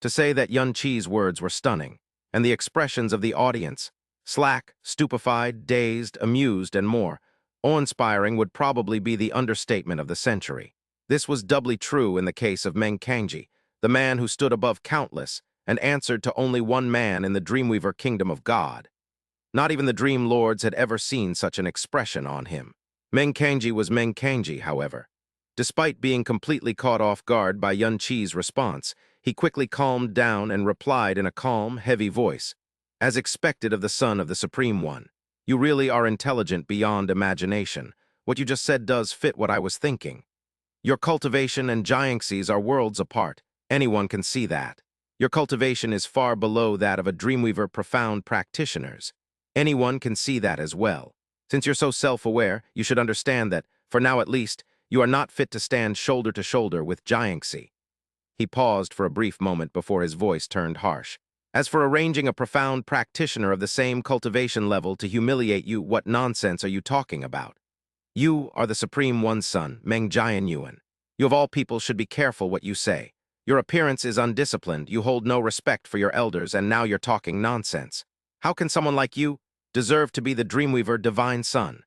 To say that Yun Chi's words were stunning, and the expressions of the audience, slack, stupefied, dazed, amused, and more, awe-inspiring would probably be the understatement of the century. This was doubly true in the case of Meng Kangji, the man who stood above countless and answered to only one man in the Dreamweaver kingdom of God. Not even the Dream Lords had ever seen such an expression on him. Meng Kangji was Meng Kangji, however. Despite being completely caught off guard by Yun Chi's response, he quickly calmed down and replied in a calm, heavy voice, "As expected of the son of the Supreme One. You really are intelligent beyond imagination. What you just said does fit what I was thinking. Your cultivation and Jiangxi's are worlds apart. Anyone can see that. Your cultivation is far below that of a Dreamweaver profound practitioner's. Anyone can see that as well. Since you're so self-aware, you should understand that, for now at least, you are not fit to stand shoulder to shoulder with Jiangxi." He paused for a brief moment before his voice turned harsh. "As for arranging a profound practitioner of the same cultivation level to humiliate you, what nonsense are you talking about? You are the Supreme One's son, Meng Jianyuan. You of all people should be careful what you say. Your appearance is undisciplined, you hold no respect for your elders, and now you're talking nonsense. How can someone like you deserve to be the Dreamweaver divine son?"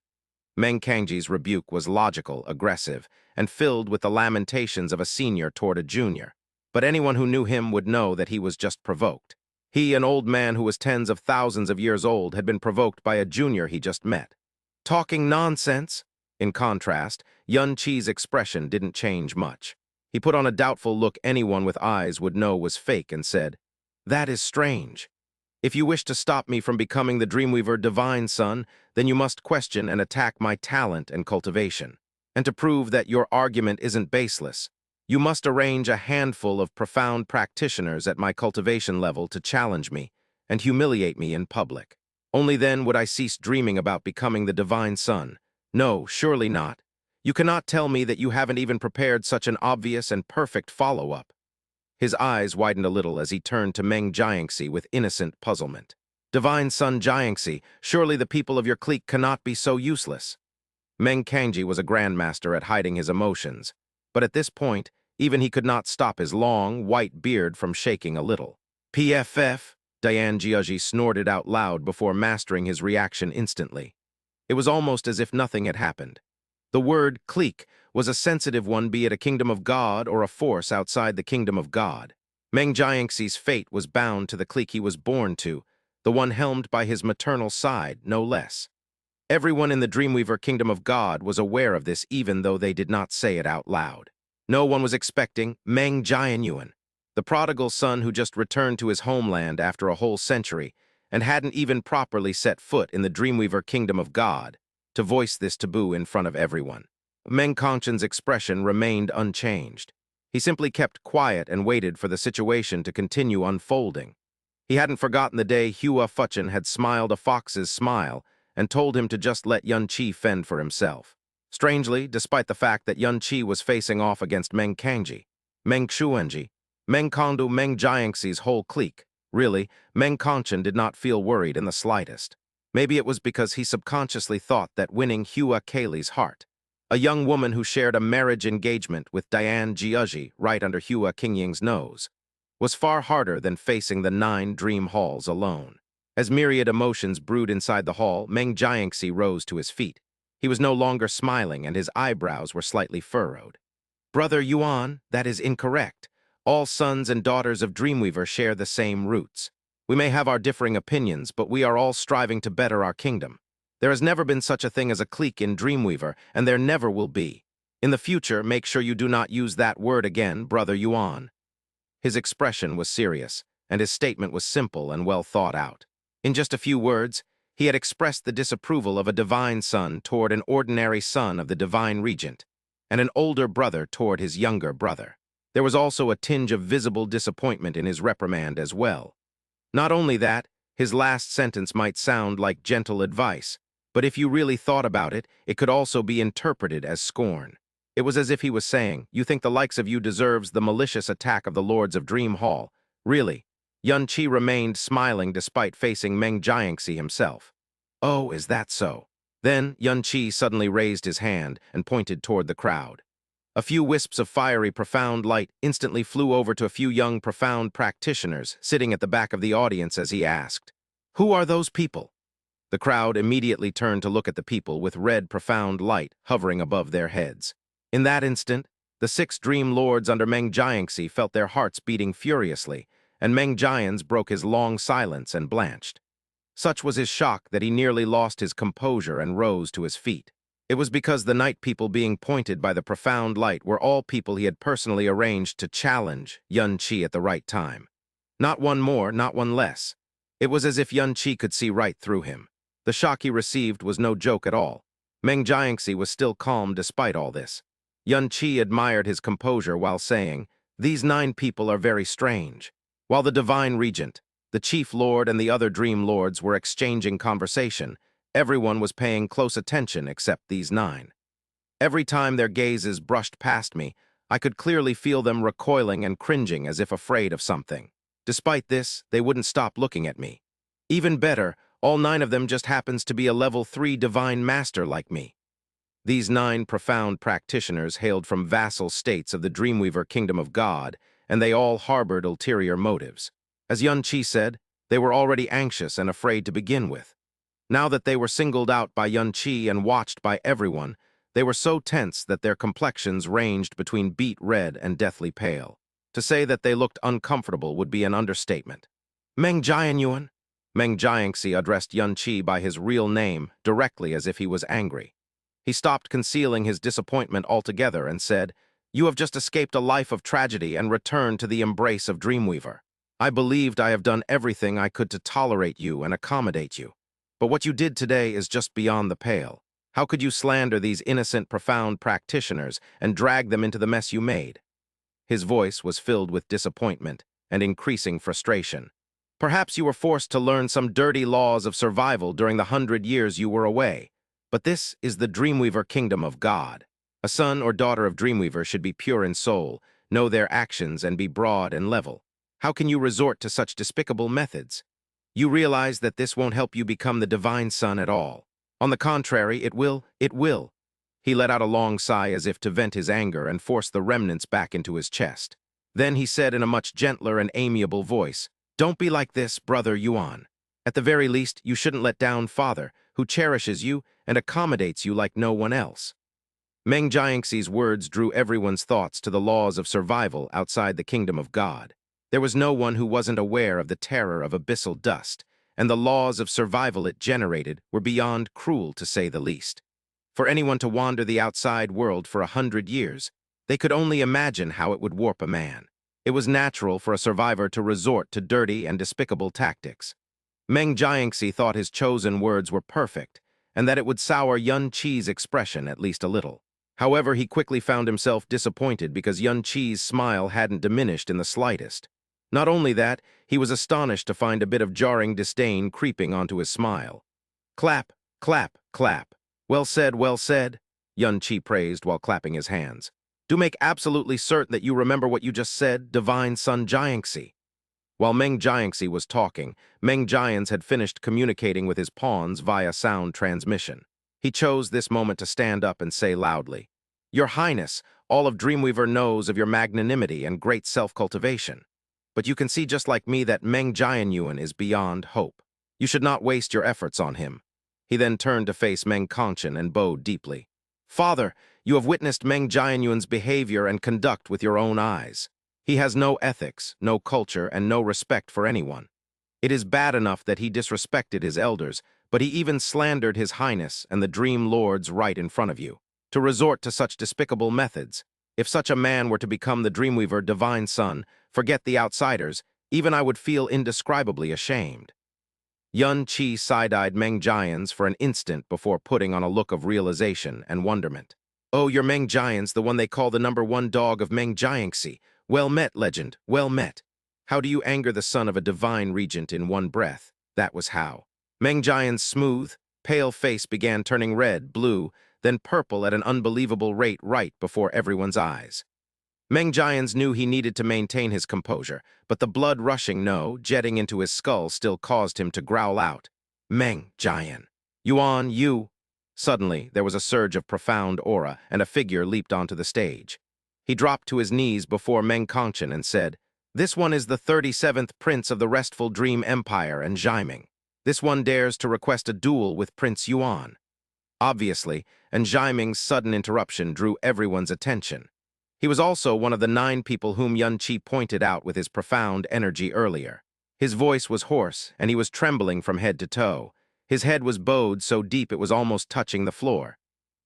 Meng Kangji's rebuke was logical, aggressive, and filled with the lamentations of a senior toward a junior. But anyone who knew him would know that he was just provoked. He, an old man who was tens of thousands of years old, had been provoked by a junior he just met. Talking nonsense? In contrast, Yun Chi's expression didn't change much. He put on a doubtful look anyone with eyes would know was fake and said, "That is strange. If you wish to stop me from becoming the Dreamweaver divine son, then you must question and attack my talent and cultivation. And to prove that your argument isn't baseless, you must arrange a handful of profound practitioners at my cultivation level to challenge me and humiliate me in public. Only then would I cease dreaming about becoming the divine son. No, surely not. You cannot tell me that you haven't even prepared such an obvious and perfect follow-up." His eyes widened a little as he turned to Meng Jiangxi with innocent puzzlement. "Divine son Jiangxi, surely the people of your clique cannot be so useless." Meng Kangji was a grandmaster at hiding his emotions, but at this point, even he could not stop his long, white beard from shaking a little. "PFF," Diane Jiaji snorted out loud before mastering his reaction instantly. It was almost as if nothing had happened. The word clique was a sensitive one, be it a kingdom of God or a force outside the kingdom of God. Meng Jiangxi's fate was bound to the clique he was born to, the one helmed by his maternal side, no less. Everyone in the Dreamweaver kingdom of God was aware of this even though they did not say it out loud. No one was expecting Meng Jianyuan, the prodigal son who just returned to his homeland after a whole century and hadn't even properly set foot in the Dreamweaver kingdom of God, to voice this taboo in front of everyone. Meng Kangchen's expression remained unchanged. He simply kept quiet and waited for the situation to continue unfolding. He hadn't forgotten the day Hua Fuchen had smiled a fox's smile and told him to just let Yun Chi fend for himself. Strangely, despite the fact that Yun Chi was facing off against Meng Kangji, Meng Xuanji, Meng Kongdu, Meng Jiangxi's whole clique, really, Meng Kangchen did not feel worried in the slightest. Maybe it was because he subconsciously thought that winning Hua Keilei's heart, a young woman who shared a marriage engagement with Diane Jiaji right under Hua Qingying's nose, was far harder than facing the 9 dream halls alone. As myriad emotions brewed inside the hall, Meng Jiangxi rose to his feet. He was no longer smiling and his eyebrows were slightly furrowed. "Brother Yuan, that is incorrect. All sons and daughters of Dreamweaver share the same roots. We may have our differing opinions, but we are all striving to better our kingdom. There has never been such a thing as a clique in Dreamweaver, and there never will be. In the future, make sure you do not use that word again, Brother Yuan." His expression was serious, and his statement was simple and well thought out. In just a few words, he had expressed the disapproval of a divine son toward an ordinary son of the divine regent, and an older brother toward his younger brother. There was also a tinge of visible disappointment in his reprimand as well. Not only that, his last sentence might sound like gentle advice, but if you really thought about it, it could also be interpreted as scorn. It was as if he was saying, "You think the likes of you deserves the malicious attack of the Lords of Dream Hall. Really?" Yun Chi remained smiling despite facing Meng Jiangxi himself. "Oh, is that so?" Then Yun Chi suddenly raised his hand and pointed toward the crowd. A few wisps of fiery, profound light instantly flew over to a few young, profound practitioners sitting at the back of the audience as he asked, "Who are those people?" The crowd immediately turned to look at the people with red, profound light hovering above their heads. In that instant, the 6 dream lords under Meng Jiangxi felt their hearts beating furiously, and Meng Jians broke his long silence and blanched. Such was his shock that he nearly lost his composure and rose to his feet. It was because the night people being pointed by the profound light were all people he had personally arranged to challenge Yun Qi at the right time. Not one more, not one less. It was as if Yun Qi could see right through him. The shock he received was no joke at all. Meng Jiangxi was still calm despite all this. Yun Qi admired his composure while saying, "These 9 people are very strange." While the divine regent, the chief lord, and the other dream lords were exchanging conversation, everyone was paying close attention except these 9. Every time their gazes brushed past me, I could clearly feel them recoiling and cringing as if afraid of something. Despite this, they wouldn't stop looking at me. Even better, all 9 of them just happens to be a level 3 divine master like me. These 9 profound practitioners hailed from vassal states of the Dreamweaver Kingdom of God, and they all harbored ulterior motives. As Yun Qi said, they were already anxious and afraid to begin with. Now that they were singled out by Yun Qi and watched by everyone, they were so tense that their complexions ranged between beet red and deathly pale. To say that they looked uncomfortable would be an understatement. "Meng Jianyuan?" Meng Jiangxi addressed Yun Qi by his real name, directly as if he was angry. He stopped concealing his disappointment altogether and said, "You have just escaped a life of tragedy and returned to the embrace of Dreamweaver. I believed I have done everything I could to tolerate you and accommodate you. But what you did today is just beyond the pale. How could you slander these innocent, profound practitioners and drag them into the mess you made?" His voice was filled with disappointment and increasing frustration. "Perhaps you were forced to learn some dirty laws of survival during the 100 years you were away. But this is the Dreamweaver Kingdom of God. A son or daughter of Dreamweaver should be pure in soul, know their actions, and be broad and level. How can you resort to such despicable methods? You realize that this won't help you become the divine son at all. On the contrary, it will. He let out a long sigh as if to vent his anger and force the remnants back into his chest. Then he said in a much gentler and amiable voice, "Don't be like this, brother Yuan. At the very least, you shouldn't let down Father, who cherishes you and accommodates you like no one else." Meng Jiangxi's words drew everyone's thoughts to the laws of survival outside the kingdom of God. There was no one who wasn't aware of the terror of abyssal dust, and the laws of survival it generated were beyond cruel, to say the least. For anyone to wander the outside world for 100 years, they could only imagine how it would warp a man. It was natural for a survivor to resort to dirty and despicable tactics. Meng Jiangxi thought his chosen words were perfect, and that it would sour Yun Qi's expression at least a little. However, he quickly found himself disappointed because Yun Qi's smile hadn't diminished in the slightest. Not only that, he was astonished to find a bit of jarring disdain creeping onto his smile. "Clap, clap, clap. Well said," Yun Qi praised while clapping his hands. "Do make absolutely certain that you remember what you just said, divine son Jiangxi." While Meng Jiangxi was talking, Meng Jians had finished communicating with his pawns via sound transmission. He chose this moment to stand up and say loudly, "Your Highness, all of Dreamweaver knows of your magnanimity and great self-cultivation. But you can see just like me that Meng Jianyuan is beyond hope. You should not waste your efforts on him." He then turned to face Meng Kongchen and bowed deeply. "Father, you have witnessed Meng Jianyuan's behavior and conduct with your own eyes. He has no ethics, no culture, and no respect for anyone. It is bad enough that he disrespected his elders, but he even slandered his highness and the Dream Lords right in front of you. To resort to such despicable methods, if such a man were to become the Dreamweaver divine son, forget the outsiders, even I would feel indescribably ashamed." Yun Qi side-eyed Meng Jians for an instant before putting on a look of realization and wonderment. "Oh, you're Meng Jians, the one they call the #1 dog of Meng Jiangxi. Well met, legend, well met. How do you anger the son of a divine regent in one breath? That was how." Meng Jian's smooth, pale face began turning red, blue, then purple at an unbelievable rate right before everyone's eyes. Meng Jians knew he needed to maintain his composure, but the blood rushing jetting into his skull still caused him to growl out, "Meng Jian. Yuan, you." Suddenly, there was a surge of profound aura, and a figure leaped onto the stage. He dropped to his knees before Meng Kongchen and said, "This one is the 37th Prince of the Restful Dream Empire and Jiming. This one dares to request a duel with Prince Yuan." Obviously, and Jiming's sudden interruption drew everyone's attention. He was also one of the 9 people whom Yun Qi pointed out with his profound energy earlier. His voice was hoarse, and he was trembling from head to toe. His head was bowed so deep it was almost touching the floor.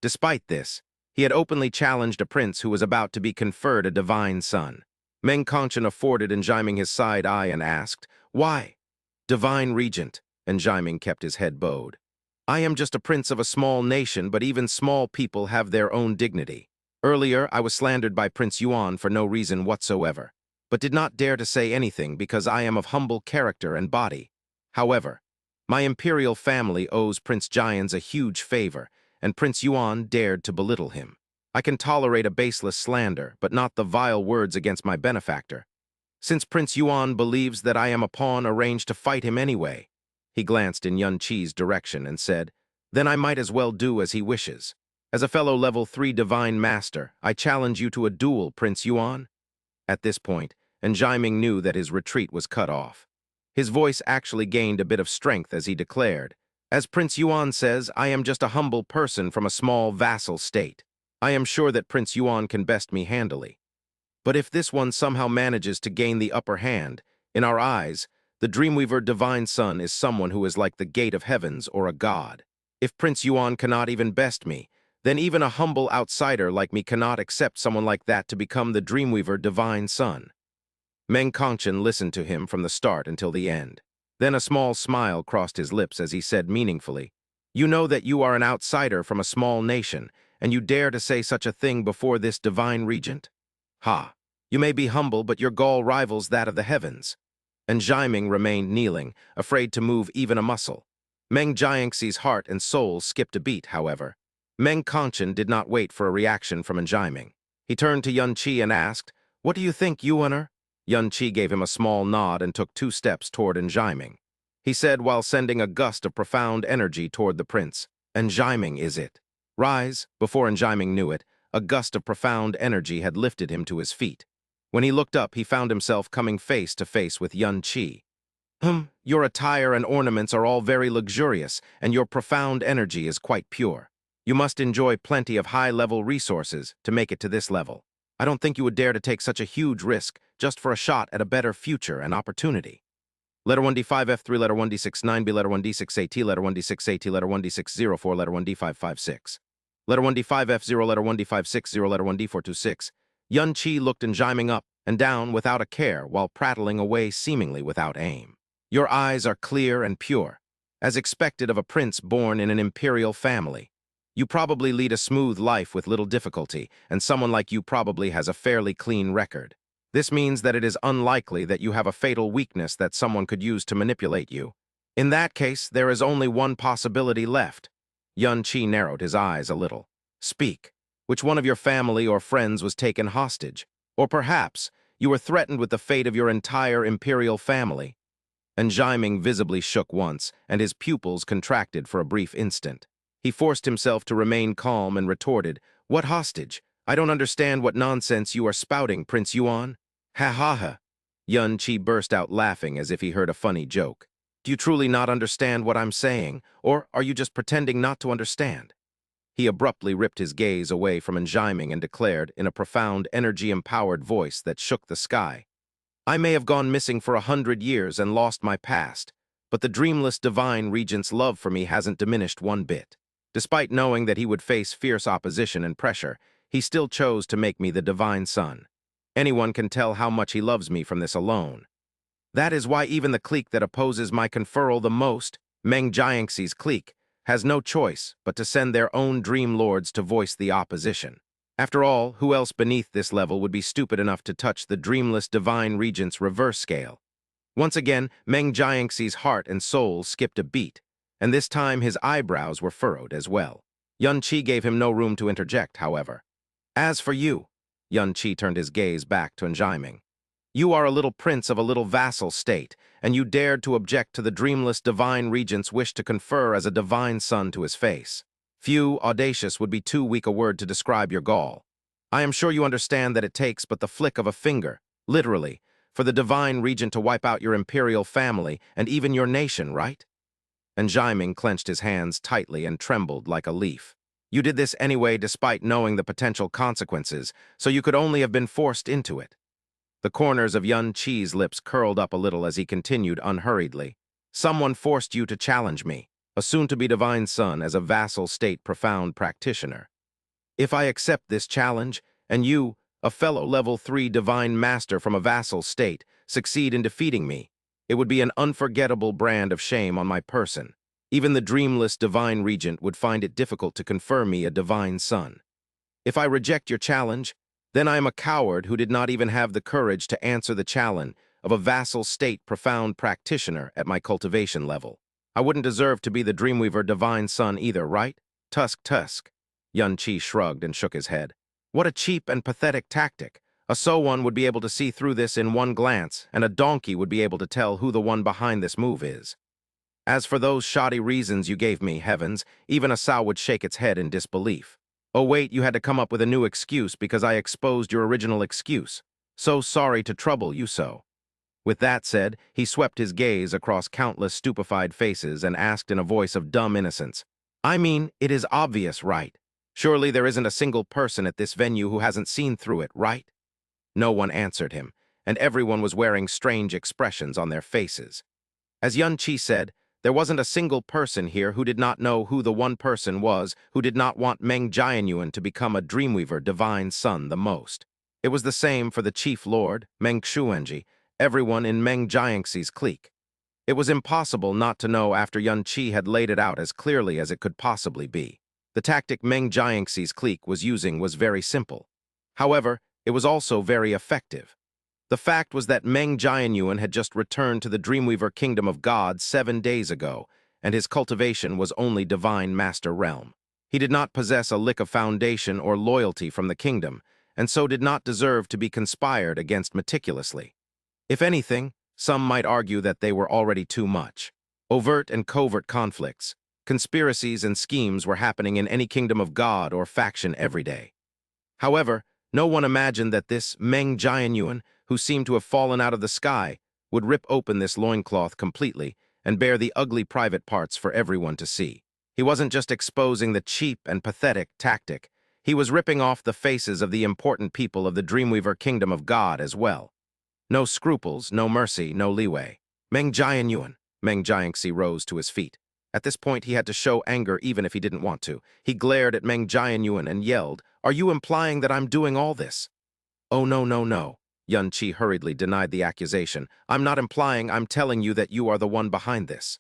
Despite this, he had openly challenged a prince who was about to be conferred a divine son. Meng Kongchen afforded Njiming his side eye and asked, "Why?" "Divine Regent," Njiming kept his head bowed. "I am just a prince of a small nation, but even small people have their own dignity. Earlier, I was slandered by Prince Yuan for no reason whatsoever, but did not dare to say anything because I am of humble character and body. However, my imperial family owes Prince Jian's a huge favor, and Prince Yuan dared to belittle him. I can tolerate a baseless slander, but not the vile words against my benefactor. Since Prince Yuan believes that I am a pawn arranged to fight him anyway." He glanced in Yun Qi's direction and said, "Then I might as well do as he wishes. As a fellow level 3 divine master, I challenge you to a duel, Prince Yuan." At this point, Njiming knew that his retreat was cut off. His voice actually gained a bit of strength as he declared, "As Prince Yuan says, I am just a humble person from a small vassal state. I am sure that Prince Yuan can best me handily. But if this one somehow manages to gain the upper hand, in our eyes, the Dreamweaver Divine Son is someone who is like the gate of heavens or a god. If Prince Yuan cannot even best me, then even a humble outsider like me cannot accept someone like that to become the Dreamweaver Divine Son." Meng Kongchen listened to him from the start until the end. Then a small smile crossed his lips as he said meaningfully, "You know that you are an outsider from a small nation, and you dare to say such a thing before this divine regent? Ha! You may be humble, but your gall rivals that of the heavens." And Jiming remained kneeling, afraid to move even a muscle. Meng Jiangxi's heart and soul skipped a beat, however. Meng Kongchen did not wait for a reaction from Jiming. He turned to Yun Qi and asked, "What do you think, Yuaner?" Yun Qi gave him a small nod and took 2 steps toward Njiming. He said while sending a gust of profound energy toward the prince, "Njiming is it." Rise, before Njiming knew it, a gust of profound energy had lifted him to his feet. When he looked up, he found himself coming face to face with Yun Qi. Your attire and ornaments are all very luxurious, and your profound energy is quite pure. You must enjoy plenty of high-level resources to make it to this level. I don't think you would dare to take such a huge risk just for a shot at a better future and opportunity." Letter 1D5F3, letter 1D69B, letter 1D6AT, letter 1D6AT, letter 1D604, letter 1D556. Letter 1D5F0, letter 1D560, letter 1D426. Yun Qi looked Njiming up and down without a care while prattling away seemingly without aim. "Your eyes are clear and pure, as expected of a prince born in an imperial family. You probably lead a smooth life with little difficulty, and someone like you probably has a fairly clean record. This means that it is unlikely that you have a fatal weakness that someone could use to manipulate you. In that case, there is only one possibility left." Yun Qi narrowed his eyes a little. "Speak. Which one of your family or friends was taken hostage? Or perhaps you were threatened with the fate of your entire imperial family?" And Jiming visibly shook once, and his pupils contracted for a brief instant. He forced himself to remain calm and retorted, "What hostage? I don't understand what nonsense you are spouting, Prince Yuan." "Ha ha ha." Yun Qi burst out laughing as if he heard a funny joke. "Do you truly not understand what I'm saying, or are you just pretending not to understand?" He abruptly ripped his gaze away from Njiming and declared in a profound, energy-empowered voice that shook the sky, "I may have gone missing for 100 years and lost my past, but the dreamless divine regent's love for me hasn't diminished one bit. Despite knowing that he would face fierce opposition and pressure, he still chose to make me the divine son. Anyone can tell how much he loves me from this alone. That is why even the clique that opposes my conferral the most, Meng Jiangxi's clique, has no choice but to send their own dream lords to voice the opposition. After all, who else beneath this level would be stupid enough to touch the dreamless divine regent's reverse scale?" Once again, Meng Jiangxi's heart and soul skipped a beat, and this time his eyebrows were furrowed as well. Yun Qi gave him no room to interject, however. "As for you," Yun Qi turned his gaze back to Njiming, "you are a little prince of a little vassal state, and you dared to object to the dreamless divine regent's wish to confer as a divine son to his face. Few, audacious would be too weak a word to describe your gall. I am sure you understand that it takes but the flick of a finger, literally, for the divine regent to wipe out your imperial family and even your nation, right? And Jaiming clenched his hands tightly and trembled like a leaf. You did this anyway despite knowing the potential consequences, so you could only have been forced into it. The corners of Yun Chi's lips curled up a little as he continued unhurriedly. Someone forced you to challenge me, a soon-to-be divine son, as a vassal state profound practitioner. If I accept this challenge, and you, a fellow level 3 divine master from a vassal state, succeed in defeating me, it would be an unforgettable brand of shame on my person. Even the dreamless divine regent would find it difficult to confer me a divine son. If I reject your challenge, then I am a coward who did not even have the courage to answer the challenge of a vassal state profound practitioner at my cultivation level. I wouldn't deserve to be the Dreamweaver divine son either, right? Tusk. Yun Chi shrugged and shook his head. What a cheap and pathetic tactic. A So one would be able to see through this in one glance, and a donkey would be able to tell who the one behind this move is. As for those shoddy reasons you gave me, heavens, even a sow would shake its head in disbelief. Oh wait, you had to come up with a new excuse because I exposed your original excuse. So sorry to trouble you so. With that said, he swept his gaze across countless stupefied faces and asked in a voice of dumb innocence, I mean, it is obvious, right? Surely there isn't a single person at this venue who hasn't seen through it, right? No one answered him, and everyone was wearing strange expressions on their faces. As Yun Chi said, there wasn't a single person here who did not know who the one person was who did not want Meng Jianyuan to become a Dreamweaver divine son the most. It was the same for the chief lord, Meng Xuanji, everyone in Meng Jiangxi's clique. It was impossible not to know after Yun Chi had laid it out as clearly as it could possibly be. The tactic Meng Jiangxi's clique was using was very simple. However, it was also very effective. The fact was that Meng Jianyuan had just returned to the Dreamweaver Kingdom of God 7 days ago, and his cultivation was only Divine Master Realm. He did not possess a lick of foundation or loyalty from the kingdom, and so did not deserve to be conspired against meticulously. If anything, some might argue that they were already too much. Overt and covert conflicts, conspiracies and schemes were happening in any kingdom of God or faction every day. However, no one imagined that this Meng Jianyuan, who seemed to have fallen out of the sky, would rip open this loincloth completely and bare the ugly private parts for everyone to see. He wasn't just exposing the cheap and pathetic tactic, he was ripping off the faces of the important people of the Dreamweaver Kingdom of God as well. No scruples, no mercy, no leeway. Meng Jianyuan. Meng Jiangxi rose to his feet. At this point, he had to show anger even if he didn't want to. He glared at Meng Jianyuan and yelled, Are you implying that I'm doing all this? Oh, no. Yun Chi hurriedly denied the accusation. I'm not implying, I'm telling you that you are the one behind this.